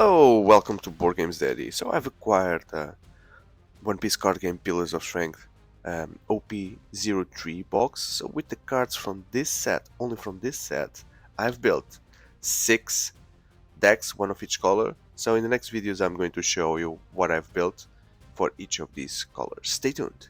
Hello, welcome to Board Games Daddy. So I've acquired One Piece card game Pillars of Strength OP03 box. So with the cards from this set, only from this set, I've built 6 decks, one of each color. So in the next videos I'm going to show you what I've built for each of these colors. Stay tuned.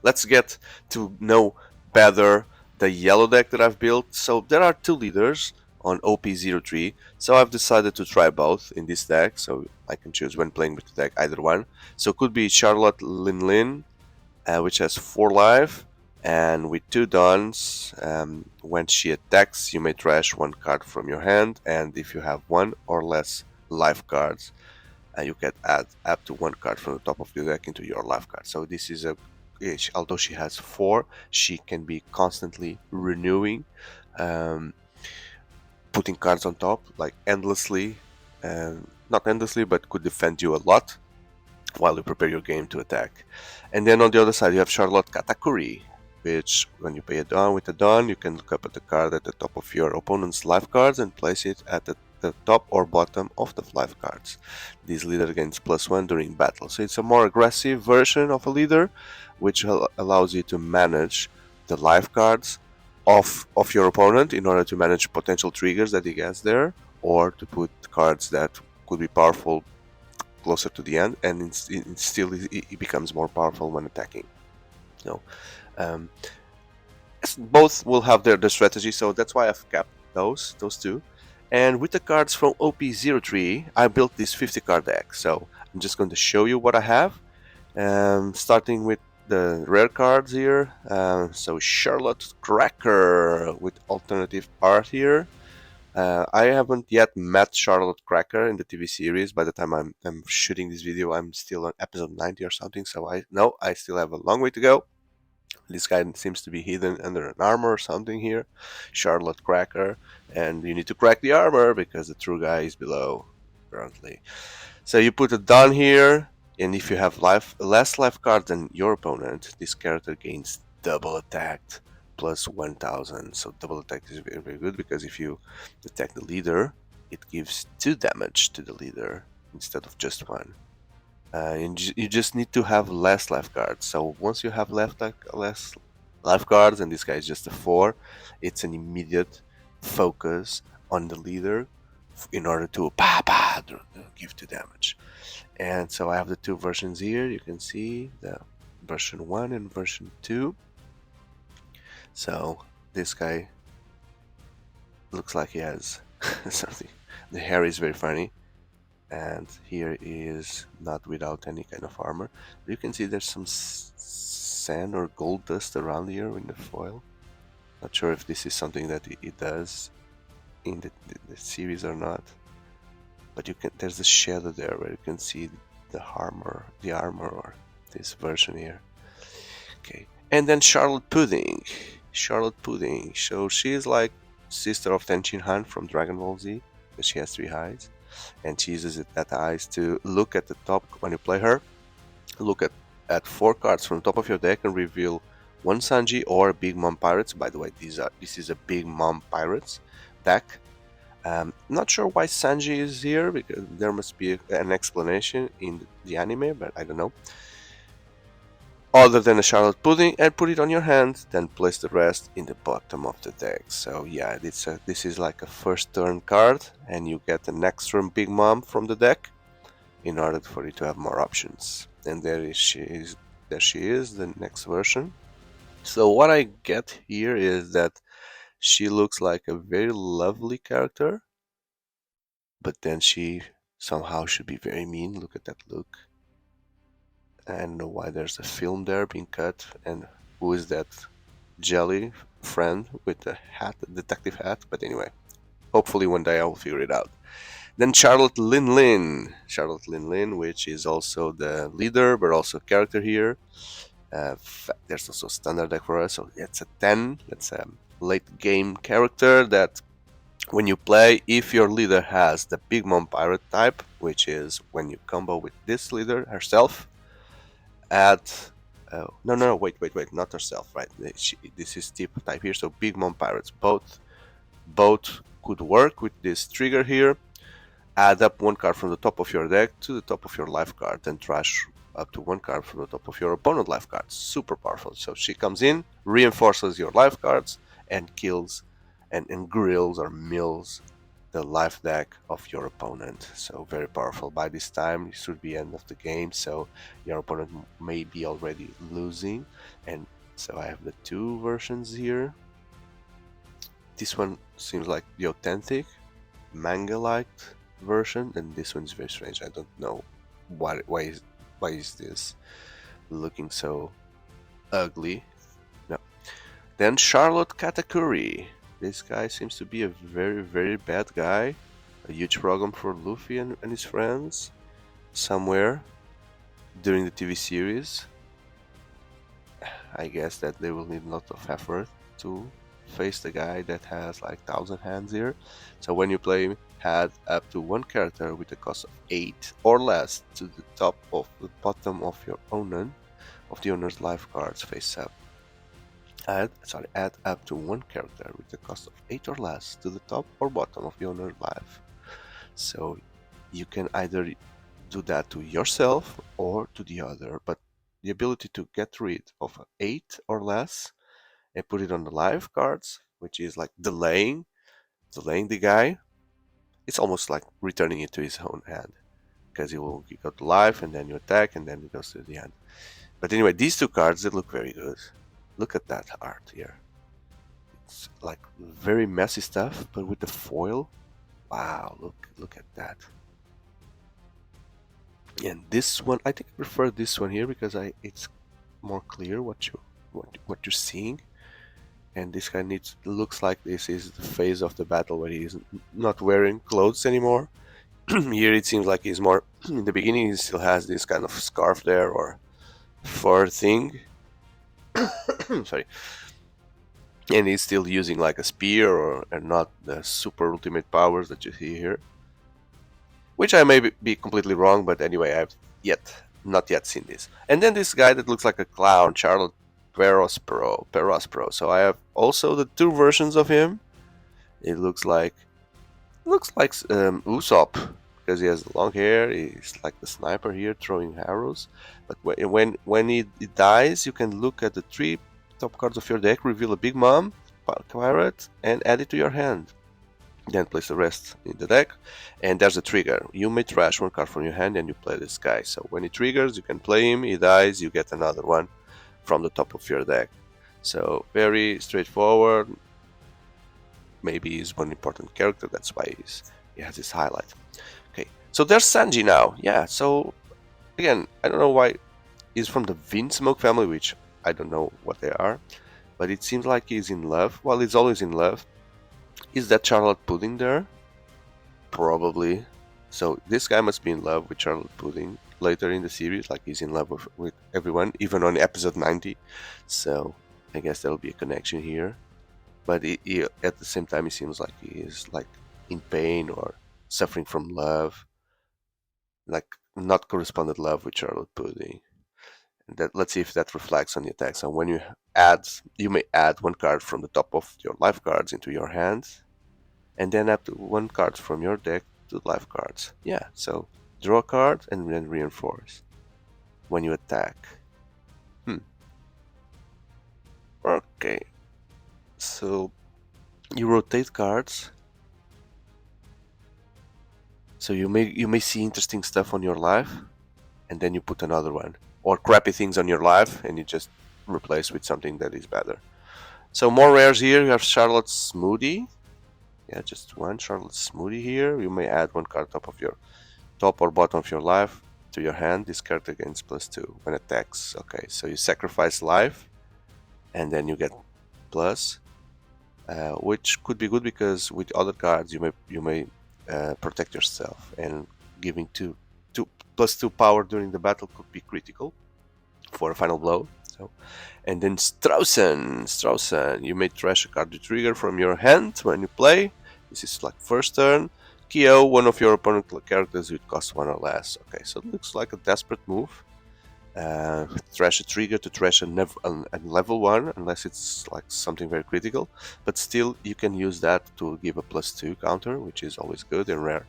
Let's get to know better the yellow deck that I've built. So there are 2 leaders on OP03, so I've decided to try both in this deck, so I can choose when playing with the deck either one. So it could be Charlotte LinLin, which has 4 life, and with 2 dons, when she attacks you may trash 1 card from your hand, and if you have 1 or less life cards, you can add up to 1 card from the top of the deck into your life card. So this is although she has 4, she can be constantly renewing, putting cards on top like endlessly, not endlessly, but could defend you a lot while you prepare your game to attack. And then on the other side you have Charlotte Katakuri, which when you pay a Don with a Don, you can look up at the card at the top of your opponent's life cards and place it at the top or bottom of the life cards. This leader gains +1 during battle, so it's a more aggressive version of a leader, which allows you to manage the life cards of your opponent in order to manage potential triggers that he gets there, or to put cards that could be powerful closer to the end, and it becomes more powerful when attacking. So both will have their strategy, so that's why I've kept those 2. And with the cards from OP03, I built this 50 card deck. So I'm just going to show you what I have, starting with the rare cards here. So Charlotte Cracker with alternative art here. I haven't yet met Charlotte Cracker in the TV series. By the time I'm shooting this video, I'm still on episode 90 or something, so I know I still have a long way to go. This guy seems to be hidden under an armor or something here. Charlotte Cracker, and you need to crack the armor because the true guy is below, apparently. So you put a Don here, and if you have less life cards than your opponent, this character gains double attack +1000. So double attack is very, very good, because if you attack the leader, it gives 2 damage to the leader instead of just 1. And you just need to have less life cards. So once you have less life cards, and this guy is just a 4, it's an immediate focus on the leader in order to give 2 damage. And so I have the 2 versions here. You can see the version 1 and version 2. So this guy looks like he has something. The hair is very funny, and here is not without any kind of armor. You can see there's some sand or gold dust around here in the foil. Not sure if this is something that it does in the series or not, but there's a shadow there where you can see the armor or this version here. Okay, and then Charlotte Pudding. So she is like sister of Tenchin Han from Dragon Ball Z, because she has 3 eyes, and she uses that eyes to look at the top when you play her. Look at 4 cards from the top of your deck and reveal 1 Sanji or Big Mom Pirates. By the way, this is a Big Mom Pirates deck. Not sure why Sanji is here, because there must be an explanation in the anime, but I don't know. Other than a Charlotte Pudding, and put it on your hand, then place the rest in the bottom of the deck. So yeah, this is like a first turn card, and you get an extra Big Mom from the deck in order for you to have more options. And there she is, the next version. So what I get here is that she looks like a very lovely character, but then she somehow should be very mean. Look at that look. I don't know why there's a film there being cut, and who is that jelly friend with the hat, the detective hat? But anyway, hopefully one day I will figure it out. Then Charlotte LinLin, which is also the leader, but also a character here. There's also a standard deck for us, so it's a 10. That's a late game character that when you play, if your leader has the Big Mom Pirate type, which is when you combo with this leader herself, add no, wait, not herself, right? This is type here, so Big Mom Pirates, both could work with this trigger here. add up one card from the top of your deck to the top of your life card, then trash up to one card from the top of your opponent life card. Super powerful. So she comes in, reinforces your life cards, and kills and grills or mills the life deck of your opponent. So very powerful. By this time it should be end of the game, so your opponent may be already losing. And so I have the two versions here. This one seems like the authentic manga-like version, and this one is very strange. I don't know why is this looking so ugly. No. Then Charlotte Katakuri. This guy seems to be a very bad guy. A huge problem for Luffy and his friends somewhere during the TV series. I guess that they will need a lot of effort to face the guy that has like 1000 hands here. So when you play him, add up to one character with a cost of 8 or less to the top of the bottom of your opponent of the owner's life cards face up. Add up to one character with a cost of 8 or less to the top or bottom of the owner's life. So you can either do that to yourself or to the other, but the ability to get rid of 8 or less and put it on the life cards, which is like delaying the guy, it's almost like returning it to his own hand, because he will go to life and then you attack and then it goes to the end. But anyway, these two cards, they look very good. Look at that art here. It's like very messy stuff, but with the foil. Wow, look at that. And this one, I think I prefer this one here because it's more clear what you're seeing. And this guy looks like this is the phase of the battle where he's not wearing clothes anymore. Here it seems like he's more in the beginning. He still has this kind of scarf there or fur thing. Sorry. And he's still using like a spear or not the super ultimate powers that you see here, which I may be completely wrong, but anyway, I've not yet seen this. And then this guy that looks like a clown, Charlotte Perospro. So I have also the two versions of him. It looks like Usopp, because he has long hair. He's like the sniper here, throwing arrows. But when he dies, you can look at the 3 top cards of your deck, reveal a Big Mom pirate, and add it to your hand. Then place the rest in the deck, and there's a trigger. You may trash one card from your hand and you play this guy. So when he triggers, you can play him. He dies, you get another one from the top of your deck. So very straightforward. Maybe he's one important character, that's why he has this highlight. Okay, so there's Sanji now. Yeah, so again, I don't know why he's from the Vinsmoke family, which I don't know what they are, but it seems like he's in love. Well, he's always in love. Is that Charlotte Pudding there? Probably. So this guy must be in love with Charlotte Pudding later in the series, like he's in love with everyone, even on episode 90. So I guess there'll be a connection here. But at the same time, he seems like he is like in pain or suffering from love, like not corresponded love with Charlotte Pudding. Let's see if that reflects on the attack. So when you may add one card from the top of your life cards into your hand, and then add one card from your deck to life cards. Yeah, so draw a card and then reinforce when you attack. Okay, so you rotate cards. So you may see interesting stuff on your life, and then you put another one, or crappy things on your life, and you just replace with something that is better. So more rares here. You have Charlotte Smoothie. Yeah, just one Charlotte Smoothie here. You may add one card top or bottom of your life to your hand. This card gains +2 when attacks. Okay, so you sacrifice life, and then you get plus, which could be good because with other cards you may protect yourself, and giving +2 power during the battle could be critical for a final blow. So, and then Straussen, you may trash a card to trigger from your hand when you play. This is like first turn. KO one of your opponent characters with cost 1 or less. Okay, so it looks like a desperate move. Trash a trigger to trash a level 1, unless it's like something very critical. But still, you can use that to give a +2 counter, which is always good and rare.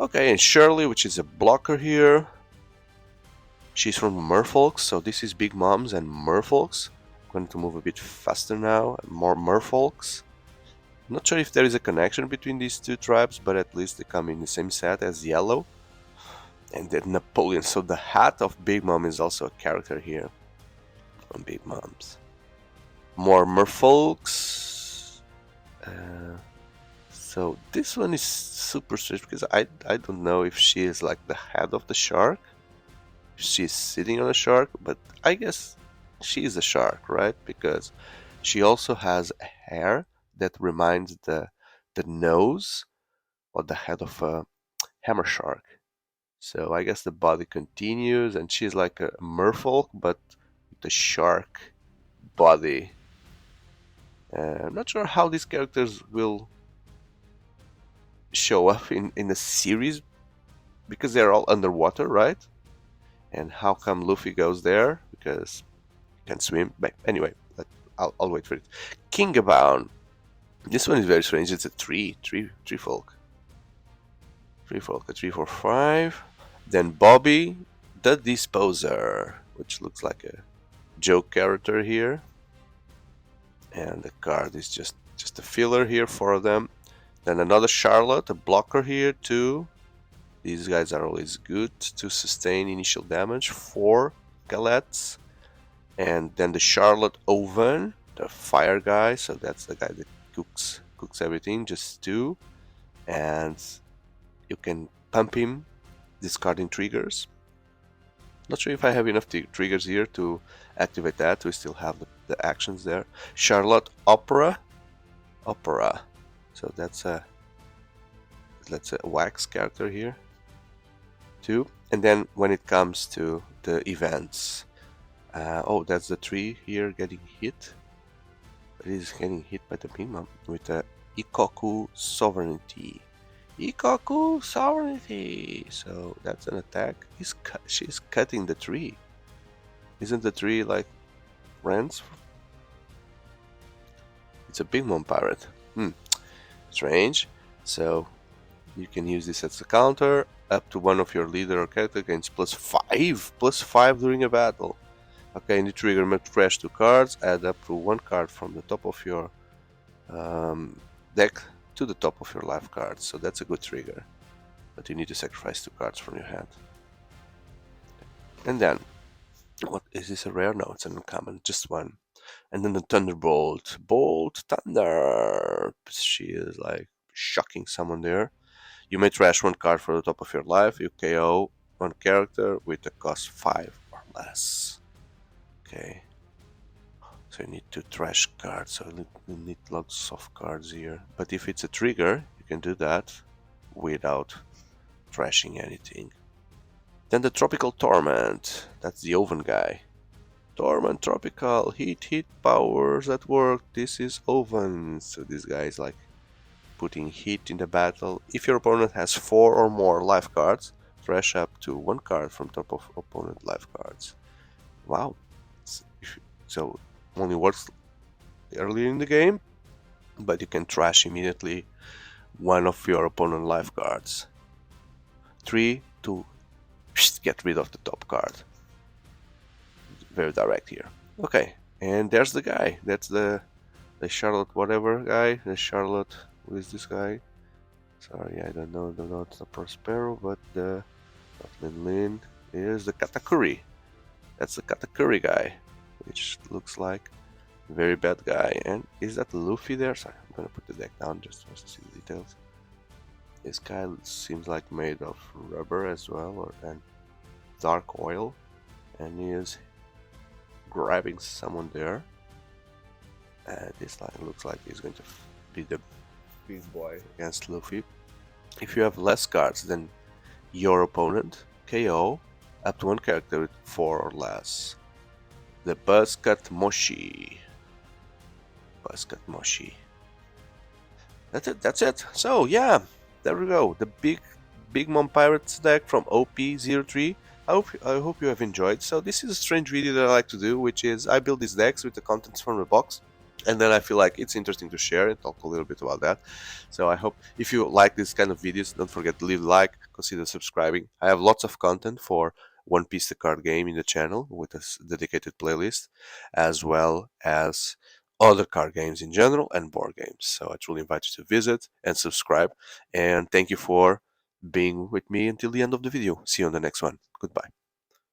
Okay, and Shirley, which is a blocker here. She's from Merfolks, so this is Big Moms and Merfolks. I'm going to move a bit faster now, more Merfolks. Not sure if there is a connection between these two tribes, but at least they come in the same set as Yellow. And then Napoleon, so the hat of Big Mom is also a character here on Big Moms. More Merfolks. So this one is super strange because I don't know if she is like the head of the shark. She's sitting on a shark, but I guess she is a shark, right? Because she also has hair that reminds the nose or the head of a hammer shark. So I guess the body continues, and she's like a merfolk, but the shark body. I'm not sure how these characters will show up in the series because they're all underwater, right? And how come Luffy goes there? Because he can swim. But anyway, I'll wait for it. Kingabound. This one is very strange. It's a tree folk. Tree folk, a 345. Then Bobby, the Disposer, which looks like a joke character here. And the card is just a filler here, 4 of them. Then another Charlotte, a blocker here too. These guys are always good to sustain initial damage, 4 galettes. And then the Charlotte Oven, the fire guy, so that's the guy that cooks everything, just 2. And you can pump him, discarding triggers. Not sure if I have enough triggers here to activate that. We still have the actions there. Charlotte Opera. So that's a wax character here too. And then when it comes to the events, oh, that's the tree here getting hit. It is getting hit by the Mimam with the Ikoku Sovereignty. Ikoku Sovereignty! So that's an attack. She's cutting the tree. Isn't the tree like friends? It's a Big Mom pirate. Strange. So you can use this as a counter. Up to one of your leader or character gains +5 during a battle. Okay, and the trigger must trash 2 cards. Add up to 1 card from the top of your deck to the top of your life cards. So that's a good trigger. But you need to sacrifice 2 cards from your hand. And then, what is this, a rare? No, it's an uncommon, just 1. And then the Thunderbolt. Bolt Thunder. She is like shocking someone there. You may trash 1 card from the top of your life. You KO 1 character with a cost 5 or less. Okay. So you need to trash cards. So you need lots of cards here. But if it's a trigger, you can do that without trashing anything. Then the Tropical Torment. That's the Oven guy. Torment Tropical. Heat powers at work. This is Oven. So this guy is like putting heat in the battle. If your opponent has 4 or more life cards, trash up to 1 card from top of opponent life cards. Wow. So only works earlier in the game, but you can trash immediately 1 of your opponent life cards. 3 to get rid of the top card. Very direct here. Okay, and there's the guy. That's the Charlotte whatever guy. The Charlotte, who is this guy? Sorry, I don't know the Prospero, but the LinLin is the Katakuri. That's the Katakuri guy, which looks like a very bad guy. And is that Luffy there? Sorry, I'm gonna put the deck down just to see the details. This guy seems like made of rubber as well, and dark oil, and he is grabbing someone there. And this looks like he's going to be the big boy against Luffy. If you have less cards than your opponent, KO up to 1 character with 4 or less. The Buzzcut Moshi. That's it. So yeah, there we go. The Big Mom Pirates deck from OP03. I hope you have enjoyed. So this is a strange video that I like to do, which is I build these decks with the contents from the box. and then I feel like it's interesting to share and talk a little bit about that. So I hope if you like this kind of videos, don't forget to leave a like, consider subscribing. I have lots of content for One Piece the card game in the channel with a dedicated playlist, as well as other card games in general and board games. So I truly invite you to visit and subscribe, and thank you for being with me until the end of the video. See you on the next one. Goodbye.